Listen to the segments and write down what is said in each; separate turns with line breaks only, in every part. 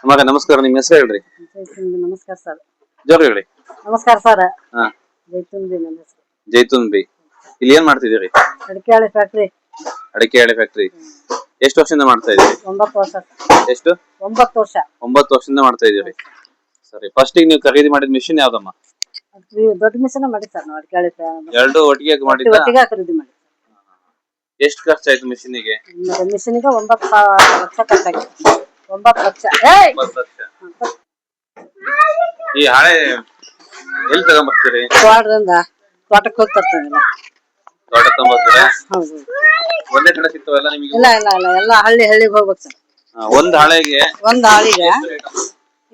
ಅಮ್ಮಾಗ ನಮಸ್ಕಾರ. ನಿಮ್ಮ ಹೆಸರು ಹೇಳ್ರಿ.
ನಮಸ್ಕಾರ ಸರ್.
ಜೋರ್ ಹೇಳಿ.
ನಮಸ್ಕಾರ ಸರ್.
ಹಾ,
ಜೈತೂನ್ ಬಿ ನನ್ನ ಹೆಸರು.
ಜೈತೂನ್ ಬಿ. ಇಲ್ಲಿ ಏನ್ ಮಾಡ್ತಿದ್ದೀರಿ?
ಅಡಿಕೆ ಹಾಳೆ ಫ್ಯಾಕ್ಟ್ರಿ.
ಅಡಿಕೆ ಹಾಳೆ ಫ್ಯಾಕ್ಟ್ರಿ. ಎಷ್ಟು ವರ್ಷದಿಂದ ಮಾಡ್ತಾ ಇದ್ದೀರಿ?
9 ವರ್ಷ.
ಎಷ್ಟು?
9 ವರ್ಷ.
9 ವರ್ಷದಿಂದ ಮಾಡ್ತಾ ಇದ್ದೀರಿ. ಸರಿ, ಫಸ್ಟ್ ನೀವು ಖರೀದಿ ಮಾಡಿದ ಮಿಷಿನ್ ಯಾವ್ದಮ್ಮ?
ದೊಡ್ಡ ಮಿಷನ್ ಮಾಡಿ ಸರ್ ನಾವು ಅಡಿಕೆ ಹಾಳೆ.
ಎರಡು ಒಟ್ಟಿಗೆ ಮಾಡಿದ್ದ?
ಒಟ್ಟಿಗೆ ಖರೀದಿ ಮಾಡಿ.
ಎಷ್ಟು ಖರ್ಚಾಯ್ತು ಮಿಷಿನಿಗೆ?
ಮಿಷಿನಿಗೆ 9 ಲಕ್ಷ ಖರ್ಚಾಗಿದೆ. 9 ಲಕ್ಷ.
9 ಲಕ್ಷ. ಈ ಹಾಳೆ ಎಲ್ಲಿ ತಗೊಂಡ್ಬರ್ತೀರಿ?
ತೋಟದಿಂದ ತೋಟಕ್ಕೆ ಹೋಗಿ ತರ್ತೀವಿ.
ತೋಟ ತಗೊಂಡ್ಬರ್ತೀರಾ?
ಹೌದು.
ಒಂದೇ ಕಡೆ ಸಿಗ್ತಾವಲ್ಲ ನಿಮಗೆ?
ಇಲ್ಲ ಇಲ್ಲ ಇಲ್ಲ, ಎಲ್ಲ ಹಳ್ಳಿಗೆ ಹೋಗ್ಬೇಕು ಸರ್.
ಒಂದು ಹಾಳೆಗೆ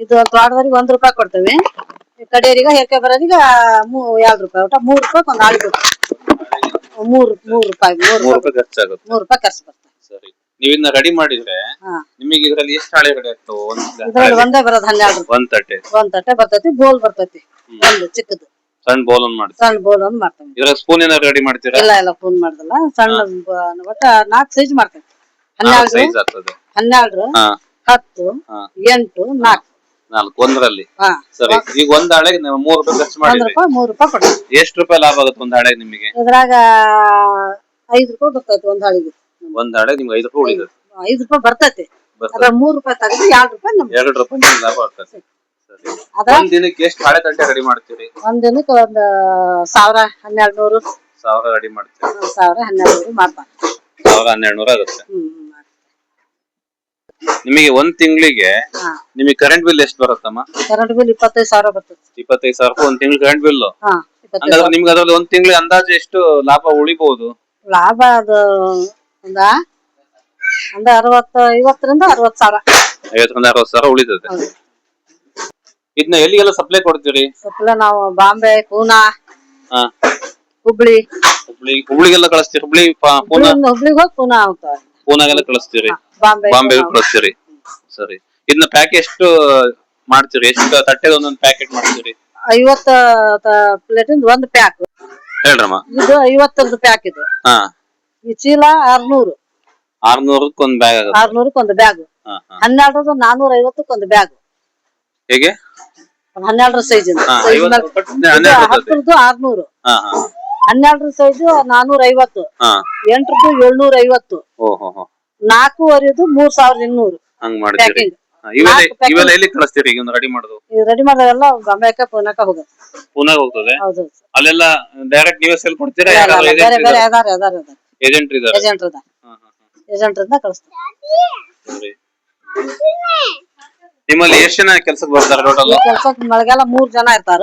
ಇದು ತೋಟದವರಿಗೆ 1 ರೂಪಾಯಿ ಕೊಡ್ತೇವೆ. ಕಡೆಯವರಿಗೆ ಹೇರ್ಕೆ ಬರೋರಿಗೆ 2 ರೂಪಾಯಿ. ಒಟ್ಟು 3 ರೂಪಾಯಿ ಒಂದು ಹಾಳಿ ಕೊಡ್ತೀವಿ. 3 ರೂಪಾಯಿ. 3 ರೂಪಾಯಿ ಖರ್ಚಾಗುತ್ತೆ. 3 ರೂಪಾಯಿ ಖರ್ಚು ಬರ್ತದೆ.
ಸರಿ, ನೀವು ಇದನ್ನ ರೆಡಿ ಮಾಡಿದ್ರೆ ನಿಮಗೆ ಇದರಲ್ಲಿ ಎಷ್ಟು ಹಾಳೆ ರೆಡಿ ಆಗ್ತವೆ?
ಇದ್ರಲ್ಲಿ ಒಂದೇ ಬರೋದು 12 ರೂಪಾಯಿ. ಒಂದ್ ತಟ್ಟೆ ಬರ್ತೈತಿ. ಬೋಲ್ ಬರ್ತೈತಿ ಒಂದು ಚಿಕ್ಕದು.
ಸಣ್ಣ ಬೋಲ್ ಒಂದು ಮಾಡ್ತೀವಿ.
ಸಣ್ಣ ಬೋಲ್ ಒಂದು ಮಾಡ್ತೇವೆ.
ಇದರ ಸ್ಪೂನ್ ಏನಾದ್ರು ರೆಡಿ ಮಾಡ್ತೀರಾ?
ಇಲ್ಲ ಇಲ್ಲ, ಸ್ಪೂನ್ ಮಾಡ್ದಲ್ಲ. ಸಣ್ಣ ಒಟ್ಟ 4 ಸೈಜ್ ಮಾಡ್ತೇವೆ. 12
ಸೈಜ್ ಆಗ್ತದೆ.
12 10 8 4
ಒಂದರಲ್ಲಿ. ಸರಿ, ಈಗ ಒಂದ್ ಹಾಳೆಗೆ 3 ರೂಪಾಯಿ ಖರ್ಚು ಮಾಡಿದ್ರಿ.
3 ರೂಪಾಯಿ ಕೊಡ್ತೀವಿ.
ಎಷ್ಟು ರೂಪಾಯಿ ಲಾಭ ಆಗುತ್ತೆ ಒಂದ್ ಹಾಳೆಗೆ ನಿಮಗೆ?
ಇದ್ರಾಗ 5 ರೂಪಾಯಿ ಬರ್ತೈತಿ ಒಂದ್ ಹಾಳಿಗೆ.
ಒಂದ್ ಹಾಳೆಗೆ ನಿಮ್ಗೆ 5 ರೂಪಾಯಿ ಉಳಿತದೆ. 5
ರೂಪಾಯಿ ಬರ್ತೈತಿ. ಅದ್ರ 3 ರೂಪಾಯಿ ತೆಗೆದು 2 ರೂಪಾಯಿ ನಮ್ಗೆ.
2 ರೂಪಾಯಿ ಲಾಭ ಆಗ್ತದೆ. ಸರಿ, ಒಂದ್ ದಿನಕ್ಕೆ ಎಷ್ಟು ಹಾಳೆ ತಟ್ಟೆ ರೆಡಿ ಮಾಡ್ತೀರಿ?
ಒಂದ್ ದಿನಕ್ಕೆ 1000 1200.
1000 ರೆಡಿ ಮಾಡ್ತೀರಿ?
1000 1200 ಮಾಡ್ತಾರೆ.
1000 1200 ಆಗುತ್ತೆ. ನಿಮಗೆ ಒಂದ್ ತಿಂಗಳಿಗೆ ನಿಮಗೆ ಕರೆಂಟ್ ಬಿಲ್ ಎಷ್ಟು ಬರುತ್ತಮ್ಮ?
ಕರೆಂಟ್ ಬಿಲ್ 25,000 ಬರ್ತದೆ.
25,000 ರೂಪಾಯಿ ಒಂದ್ ತಿಂಗಳು ಕರೆಂಟ್ ಬಿಲ್. ಹಂಗಾದ್ರೆ ನಿಮ್ಗೆ ಅದ್ರಲ್ಲಿ ಒಂದ್ ತಿಂಗಳಿಗೆ ಅಂದಾಜು ಎಷ್ಟು ಲಾಭ ಉಳಿಬಹುದು?
ಲಾಭ ಅದು ಒಂದ 50ರಿಂದ 60,000.
50ರಿಂದ 60,000 ಉಳಿತದೆ. ಇದನ್ನ ಎಲ್ಲಿಗೆಲ್ಲ ಸಪ್ಲೈ ಕೊಡ್ತೀರಿ?
ಸಪ್ಲೈ ನಾವು ಬಾಂಬೆ, ಪೂನಾ,
ಹುಬ್ಳಿಗೆಲ್ಲ ಕಳಿಸ್ತೀರಿ?
ಹುಬ್ಳಿಗೆ ಹೋಗಿ
ಪೂನಾಗೆಲ್ಲ ಕಳಿಸ್ತೀರಿ? ಬಾಂಬೆ ಕಳಿಸ್ತೀರಿ? ಸರಿ, ಇದನ್ನ ಪ್ಯಾಕ್ ಎಷ್ಟು ಮಾಡ್ತೀರಿ? ಎಷ್ಟು ತಟ್ಟೆದ ಒಂದೊಂದು ಪ್ಯಾಕೆಟ್ ಮಾಡ್ತೀರಿ?
50 ಪ್ಲೇಟಿಂದ ಒಂದು ಪ್ಯಾಕ್
ಹೇಳ್ರಮ್ಮ.
ಇದು 50ರದ ಪ್ಯಾಕ್. ಇದು ಈ ಚೀಲ 600.
600ಕ್ಕೆ ಒಂದು ಬ್ಯಾಗ್ ಆಗುತ್ತೆ.
600ಕ್ಕೆ ಒಂದು ಬ್ಯಾಗ್. 12ರದ 450ಕ್ಕೆ ಒಂದು ಬ್ಯಾಗ್.
ಹೇಗೆ?
12ರ ಸೈಜ್. 10ರದ 600. 12ರ ಸೈಜ್ 450. 8ರದ್ದು 750. 4ವರೆದು 3200.
ಹಂಗ್ ಮಾಡ್ತೀರಿ? ಇವೆಲ್ಲ ಎಲ್ಲಿ ಕಳಿಸ್ತೀರಿ ಈಗ ರೆಡಿ ಮಾಡೋದು?
ರೆಡಿ ಮಾಡೋದೆಲ್ಲ ಬಾಂಬೆಕ ಪೂನಾಕ ಹೋಗುತ್ತೆ.
ಪೂನಾಗ ಹೋಗ್ತದೆ?
ಹೌದು.
ಅಲ್ಲೆಲ್ಲ ಡೈರೆಕ್ಟ್ ನೀವೇ ಸೇಲ್ ಕೊಡ್ತೀರಾ?
ಬೇರೆ ಬೇರೆ
ಏಜೆಂಟ್ ಇದ್ದಾರೆ?
ಏಜೆಂಟ್ರಿಂದ ಕಳಿಸ್ತೀವಿ.
ಸರಿ, ನಿಮ್ಮಲ್ಲಿ ಎಷ್ಟು ಜನ ಕೆಲಸಕ್ಕೆ ಬರ್ತಾರೆ ಟೋಟಲ್?
ಕೆಲಸಕ್ಕೆ ಮಳೆಗಾಲ 3 ಜನ ಇರ್ತಾರ.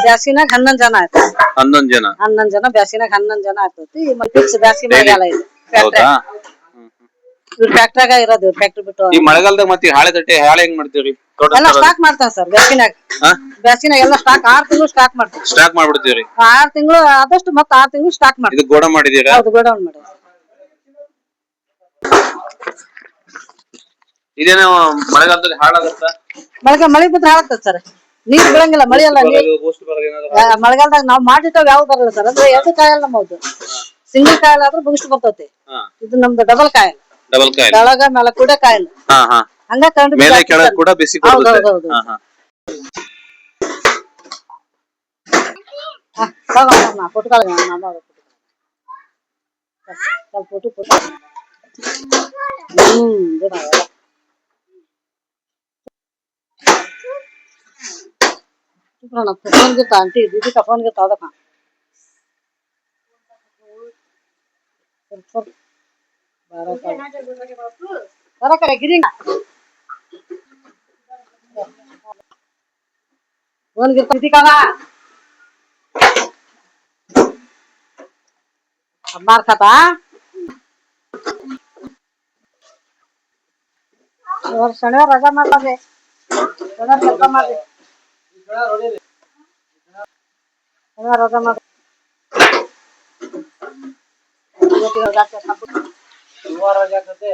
ಬ್ಯಾಸಿನಾಗ 11 ಜನ ಇರ್ತಾರೆ.
11 ಜನ?
11 ಜನ. ಬ್ಯಾಸಿನಾಗ 11 ಜನ ಇರ್ತೈತಿ. ಫಿಕ್ಸ್ ಬ್ಯಾಸಿ ಮಳೆಗಾಲ ಇದು.
ಹೌದಾ?
ಇವ್ರು ಫ್ಯಾಕ್ಟ್ರಿಯಾಗ ಇರೋದು. ಫ್ಯಾಕ್ಟ್ರಿ ಬಿಟ್ಟು
ಈ ಮಳೆಗಾಲದಾಗ ಮತ್ತೆ ಹಾಳೆ ತಟ್ಟೆ ಹಾಳೆ ಹೆಂಗ್ ಮಾಡ್ತೀರಿ?
ಎಲ್ಲ ಸ್ಟಾಕ್ ಮಾಡ್ತಾನೆ ಸರ್. ಬ್ಯಾಸಿನಾಗ ಎಲ್ಲ ಸ್ಟಾಕ್ 6 ತಿಂಗಳು ಸ್ಟಾಕ್ ಮಾಡ್ತೀವಿ.
ಸ್ಟಾಕ್ ಮಾಡ್ಬಿಡ್ತೀರಿ? 6
ತಿಂಗಳು ಆದಷ್ಟು ಮತ್ತೆ 6 ತಿಂಗಳು ಸ್ಟಾಕ್ ಮಾಡ್ತೀವಿ.
ಇದು ಗೋಡೌನ್ ಮಾಡಿದೀರಾ?
ಹೌದು, ಗೋಡೌನ್ ಮಾಡಿ.
ಇದೇನೋ ಮಳೆಗಾಲದಲ್ಲಿ ಹಾಳಾಗುತ್ತಾ?
ಮಳೆ ಬಿದ್ರೆ ಹಾಳಾಗ್ತದೆ ಸರ್. ನೀರು ಬಿಡಂಗಿಲ್ಲ. ಮಳೆ ಅಲ್ಲ. ಮಳೆಗಾಲದಾಗ ನಾವು ಮಾಡಿರ್ತಾವ ಯಾವ ಬರಲ್ಲ ಸರ್. ಅಂದ್ರೆ 2 ಕಾಯಲ್ಲ ನಮ್ಮದು. ಸಿಂಗಲ್ ಕಾಯಲ್ ಆದ್ರೆ ಬುಗಿಸ್ಟ್ ಬರ್ತೈತಿ. ಇದು ನಮ್ದು ಡಬಲ್ ಕಾಯಲ್. ಕೆಳಗ ಮೇಲೆ ಕೂಡ ಕಾಯಲ್. ಹಂಗ
ಮೇಲೆ ಕೆಳಗ ಕೂಡ ಬಿಸಿ ಕೊಡುತ್ತೆ.
फोन घेता आंटी दीदी का फोन घेता होता बारा करे गिरी फोन घेता दीदी का ना मार खाता और शनिवार रजा मारला बे शनिवार रजा मार रजा मार रजा करते